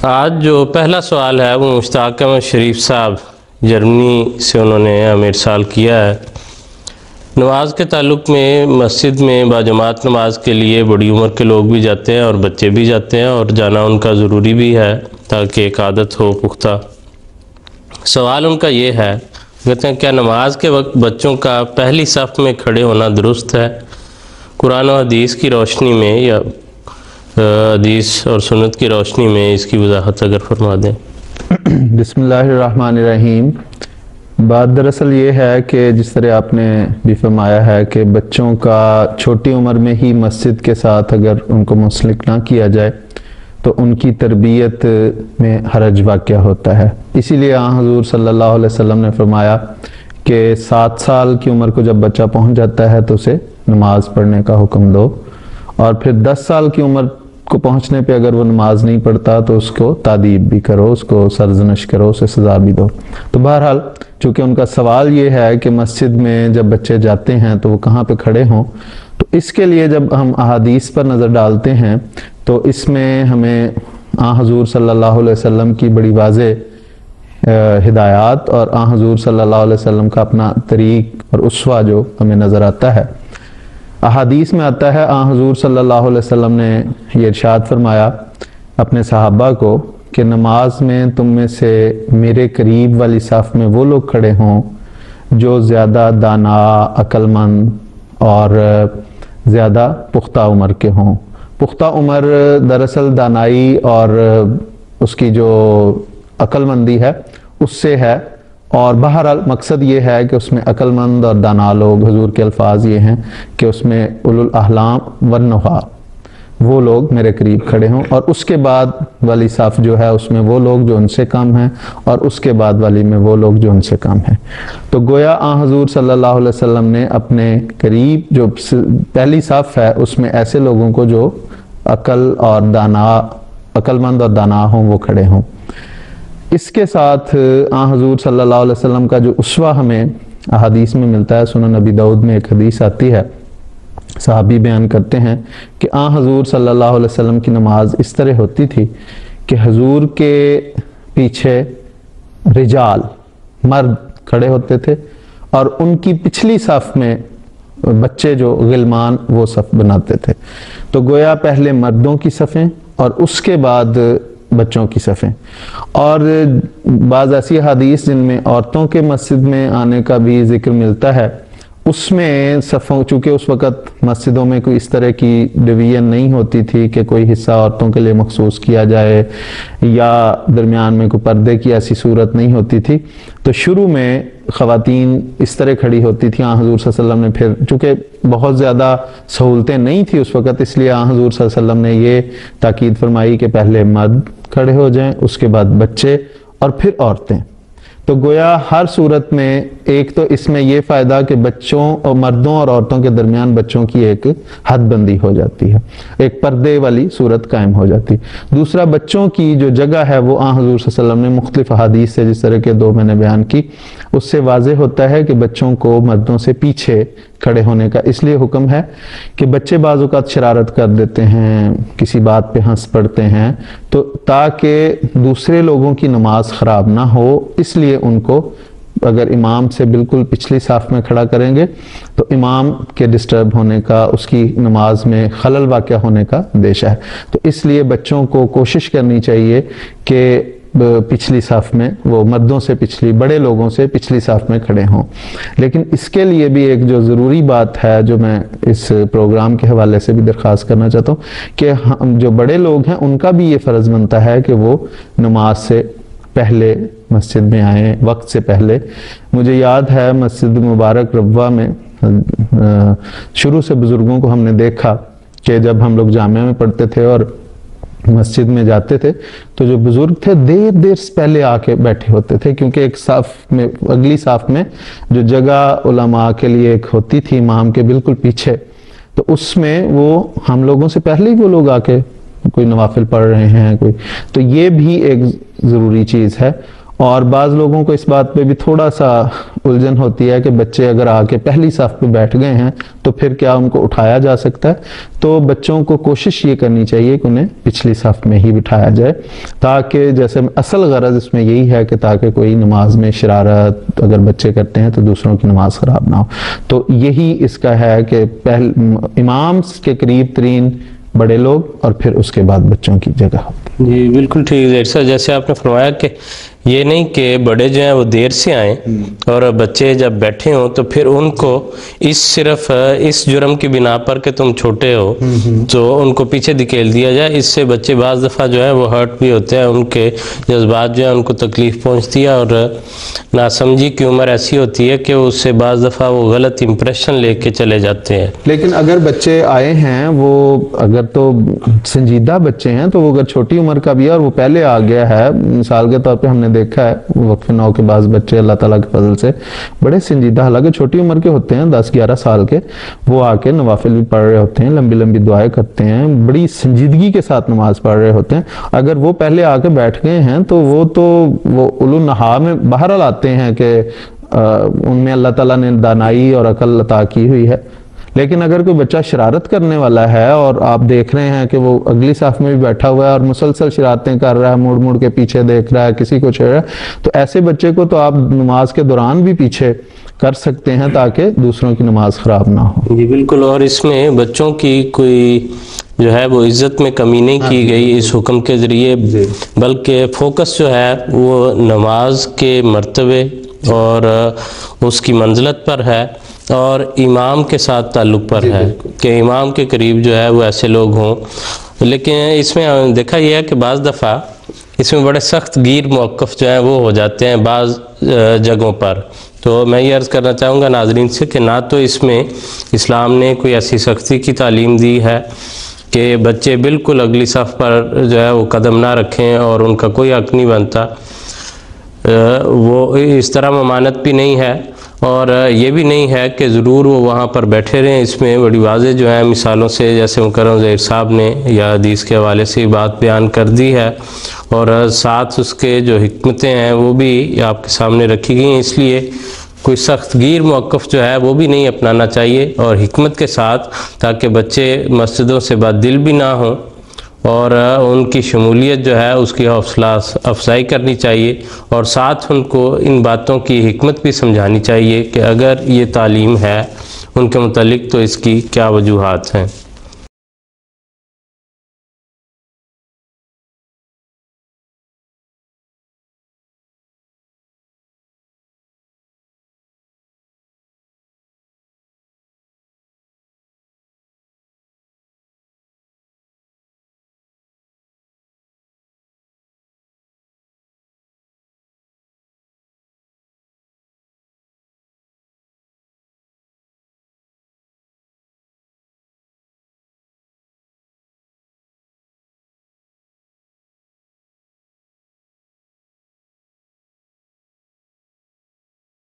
آج جو پہلا سوال ہے وہ مشتاق احمد شریف صاحب جرمنی سے انہوں نے ہمیں ارسال کیا ہے۔ نماز کے تعلق میں مسجد میں باجماعت نماز کے لیے بڑی عمر کے لوگ بھی جاتے ہیں اور بچے بھی جاتے ہیں، اور جانا ان کا ضروری بھی ہے تاکہ ایک عادت ہو پختہ۔ سوال ان کا یہ ہے، کہتے ہیں کیا نماز کے وقت بچوں کا پہلی صف میں کھڑے ہونا درست ہے؟ قرآن و حدیث کی روشنی میں یا حدیث اور سنت کی روشنی میں اس کی وضاحت اگر فرما دیں۔ بسم اللہ الرحمن الرحیم۔ بات دراصل یہ ہے کہ جس طرح آپ نے بھی فرمایا ہے کہ بچوں کا چھوٹی عمر میں ہی مسجد کے ساتھ اگر ان کو منسلک نہ کیا جائے تو ان کی تربیت میں حرج واقع ہوتا ہے۔ اسی لیے حضور صلی اللہ علیہ وسلم نے فرمایا کہ 7 سال کی عمر کو جب بچہ پہنچ جاتا ہے تو اسے نماز پڑھنے کا حکم دو، اور پھر 10 سال کی عمر کو پہنچنے پہ اگر وہ نماز نہیں پڑھتا تو اس کو تادیب بھی کرو، اس کو سرزنش کرو، اسے سزا بھی دو۔ تو بہرحال چونکہ ان کا سوال یہ ہے کہ مسجد میں جب بچے جاتے ہیں تو وہ کہاں پہ کھڑے ہوں، تو اس کے لیے جب ہم احادیث پر نظر ڈالتے ہیں تو اس میں ہمیں حضور صلی اللہ علیہ وسلم کی بڑی واضح ہدایات اور حضور صلی اللہ علیہ وسلم کا اپنا طریق اور اسوہ جو ہمیں نظر آتا ہے۔ احادیث میں آتا ہے حضور صلی اللہ علیہ وسلم نے یہ ارشاد فرمایا اپنے صحابہ کو کہ نماز میں تم میں سے میرے قریب والی صف میں وہ لوگ کھڑے ہوں جو زیادہ دانا، عقل مند اور زیادہ پختہ عمر کے ہوں۔ پختہ عمر دراصل دانائی اور اس کی جو عقل مندی ہے اس سے ہے، اور بہرحال مقصد یہ ہے کہ اس میں عقل مند اور دانا لوگ، حضور کے الفاظ یہ ہیں کہ اس میں اولو الاحلام والنہا وہ لوگ میرے قریب کھڑے ہوں، اور اس کے بعد والی صف جو ہے اس میں وہ لوگ جو ان سے کم ہیں، اور اس کے بعد والی میں وہ لوگ جو ان سے کم ہیں۔ تو گویا حضور صلی اللہ علیہ وسلم نے اپنے قریب جو پہلی صف ہے اس میں ایسے لوگوں کو جو عقل مند اور دانا ہوں وہ کھڑے ہوں۔ اس کے ساتھ حضور صلی اللہ علیہ وسلم کا جو اسوہ ہمیں احادیث میں ملتا ہے، سنن نبی داؤد میں ایک حدیث آتی ہے، صحابی بیان کرتے ہیں کہ حضور صلی اللہ علیہ وسلم کی نماز اس طرح ہوتی تھی کہ حضور کے پیچھے رجال مرد کھڑے ہوتے تھے، اور ان کی پچھلی صف میں بچے جو غلمان وہ صف بناتے تھے۔ تو گویا پہلے مردوں کی صفیں اور اس کے بعد بچوں کی صفیں۔ اور بعض ایسی حدیث جن میں عورتوں کے مسجد میں آنے کا بھی ذکر ملتا ہے، اس میں صفوں، چونکہ اس وقت مسجدوں میں کوئی اس طرح کی ڈویژن نہیں ہوتی تھی کہ کوئی حصہ عورتوں کے لیے مخصوص کیا جائے، یا درمیان میں کوئی پردے کی ایسی صورت نہیں ہوتی تھی، تو شروع میں خواتین اس طرح کھڑی ہوتی تھیں۔ حضور صلی اللہ علیہ وسلم نے پھر چونکہ بہت زیادہ سہولتیں نہیں تھی اس وقت، اس لیے حضور صلی اللہ علیہ وسلم نے یہ تاکید فرمائی کہ پہلے مرد کھڑے ہو جائیں، اس کے بعد بچے اور پھر عورتیں۔ تو گویا ہر صورت میں ایک تو اس میں یہ فائدہ کہ بچوں اور مردوں اور عورتوں کے درمیان بچوں کی ایک حد بندی ہو جاتی ہے، ایک پردے والی صورت قائم ہو جاتی۔ دوسرا، بچوں کی جو جگہ ہے وہ حضور صلی اللہ علیہ وسلم نے مختلف احادیث سے، جس طرح کے 2 میں نے بیان کی، اس سے واضح ہوتا ہے کہ بچوں کو مردوں سے پیچھے کھڑے ہونے کا اس لیے حکم ہے کہ بچے بعض اوقات شرارت کر دیتے ہیں، کسی بات پہ ہنس پڑتے ہیں، تو تاکہ دوسرے لوگوں کی نماز خراب نہ ہو، اس لیے ان کو اگر امام سے بالکل پچھلی صف میں کھڑا کریں گے تو امام کے ڈسٹرب ہونے کا، اس کی نماز میں خلل واقع ہونے کا اندیشہ ہے۔ تو اس لیے بچوں کو کوشش کرنی چاہیے کہ پچھلی صف میں وہ مردوں سے پچھلی، بڑے لوگوں سے پچھلی صف میں کھڑے ہوں۔ لیکن اس کے لیے بھی ایک جو ضروری بات ہے جو میں اس پروگرام کے حوالے سے بھی درخواست کرنا چاہتا ہوں کہ ہم جو بڑے لوگ ہیں ان کا بھی یہ فرض بنتا ہے کہ وہ نماز سے پہلے مسجد میں آئیں، وقت سے پہلے۔ مجھے یاد ہے مسجد مبارک ربوہ میں شروع سے بزرگوں کو ہم نے دیکھا کہ جب ہم لوگ جامعہ میں پڑھتے تھے اور مسجد میں جاتے تھے تو جو بزرگ تھے دیر سے پہلے آ کے بیٹھے ہوتے تھے، کیونکہ ایک صف میں، اگلی صف میں جو جگہ علماء کے لیے ایک ہوتی تھی امام کے بالکل پیچھے، تو اس میں وہ ہم لوگوں سے پہلے ہی وہ لوگ آ کے کوئی نوافل پڑھ رہے ہیں کوئی، تو یہ بھی ایک ضروری چیز ہے۔ اور بعض لوگوں کو اس بات پہ بھی تھوڑا سا الجھن ہوتی ہے کہ بچے اگر آ کے پہلی صف پہ بیٹھ گئے ہیں تو پھر کیا ان کو اٹھایا جا سکتا ہے؟ تو بچوں کو کوشش یہ کرنی چاہیے کہ انہیں پچھلی صف میں ہی بٹھایا جائے، تاکہ جیسے اصل غرض اس میں یہی ہے کہ تاکہ کوئی نماز میں شرارت اگر بچے کرتے ہیں تو دوسروں کی نماز خراب نہ ہو۔ تو یہی اس کا ہے کہ امام کے قریب ترین بڑے لوگ اور پھر اس کے بعد بچوں کی جگہ ہوتی ہے۔ جی بالکل ٹھیک ہے سر، جیسے آپ نے فرمایا کہ یہ نہیں کہ بڑے جو ہیں وہ دیر سے آئیں اور بچے جب بیٹھے ہوں تو پھر ان کو صرف اس جرم کی بنا پر کہ تم چھوٹے ہو تو ان کو پیچھے دھکیل دیا جائے۔ اس سے بچے بعض دفعہ جو ہے وہ ہرٹ بھی ہوتے ہیں، ان کے جذبات جو ہیں ان کو تکلیف پہنچتی ہے، اور ناسمجھی کی عمر ایسی ہوتی ہے کہ اس سے بعض دفعہ وہ غلط امپریشن لے کے چلے جاتے ہیں۔ لیکن اگر بچے آئے ہیں، وہ اگر تو سنجیدہ بچے ہیں تو وہ اگر چھوٹی عمر کا بھی ہے اور وہ پہلے آ گیا ہے، مثال کے طور پہ ہم نے دیکھا ہے وقف 9 کے بعض بچے اللہ تعالیٰ کے فضل سے بڑے سنجیدہ، حالانکہ چھوٹی عمر کے ہوتے ہیں 10-11 سال کے، وہ آ کے نوافل بھی پڑھ رہے ہوتے ہیں، لمبی لمبی دعائیں کرتے ہیں، بڑی سنجیدگی کے ساتھ نماز پڑھ رہے ہوتے ہیں۔ اگر وہ پہلے آ کے بیٹھ گئے ہیں تو وہ اولو نہا میں بہرحال آتے ہیں کہ ان میں اللہ تعالیٰ نے دانائی اور عقل عطا کی ہوئی ہے۔ لیکن اگر کوئی بچہ شرارت کرنے والا ہے اور آپ دیکھ رہے ہیں کہ وہ اگلی صف میں بھی بیٹھا ہوا ہے اور مسلسل شرارتیں کر رہا ہے، مڑ مڑ کے پیچھے دیکھ رہا ہے، کسی کو چھیڑ رہا ہے، تو ایسے بچے کو تو آپ نماز کے دوران بھی پیچھے کر سکتے ہیں تاکہ دوسروں کی نماز خراب نہ ہو۔ جی بالکل، اور اس میں بچوں کی کوئی جو ہے وہ عزت میں کمی نہیں کی گئی اس حکم کے ذریعے، بلکہ فوکس جو ہے وہ نماز کے مرتبے اور اس کی منزلت پر ہے اور امام کے ساتھ تعلق پر ہے کہ امام کے قریب جو ہے وہ ایسے لوگ ہوں۔ لیکن اس میں دیکھا یہ ہے کہ بعض دفعہ اس میں بڑے سخت گیر موقف جو ہیں وہ ہو جاتے ہیں بعض جگہوں پر۔ تو میں یہ عرض کرنا چاہوں گا ناظرین سے کہ نہ تو اس میں اسلام نے کوئی ایسی سختی کی تعلیم دی ہے کہ بچے بالکل اگلی صف پر جو ہے وہ قدم نہ رکھیں اور ان کا کوئی حق نہیں بنتا، وہ اس طرح ممانعت بھی نہیں ہے، اور یہ بھی نہیں ہے کہ ضرور وہ وہاں پر بیٹھے رہیں۔ اس میں بڑی واضح جو ہے مثالوں سے جیسے مکرم ظہیر صاحب نے یا حدیث کے حوالے سے بات بیان کر دی ہے، اور ساتھ اس کے جو حکمتیں ہیں وہ بھی آپ کے سامنے رکھی گئی ہیں، اس لیے کوئی سخت گیر موقف جو ہے وہ بھی نہیں اپنانا چاہیے، اور حکمت کے ساتھ، تاکہ بچے مسجدوں سے بد دل بھی نہ ہوں، اور ان کی شمولیت جو ہے اس کی حوصلہ افزائی کرنی چاہیے، اور ساتھ ان کو ان باتوں کی حکمت بھی سمجھانی چاہیے کہ اگر یہ تعلیم ہے ان کے متعلق تو اس کی کیا وجوہات ہیں۔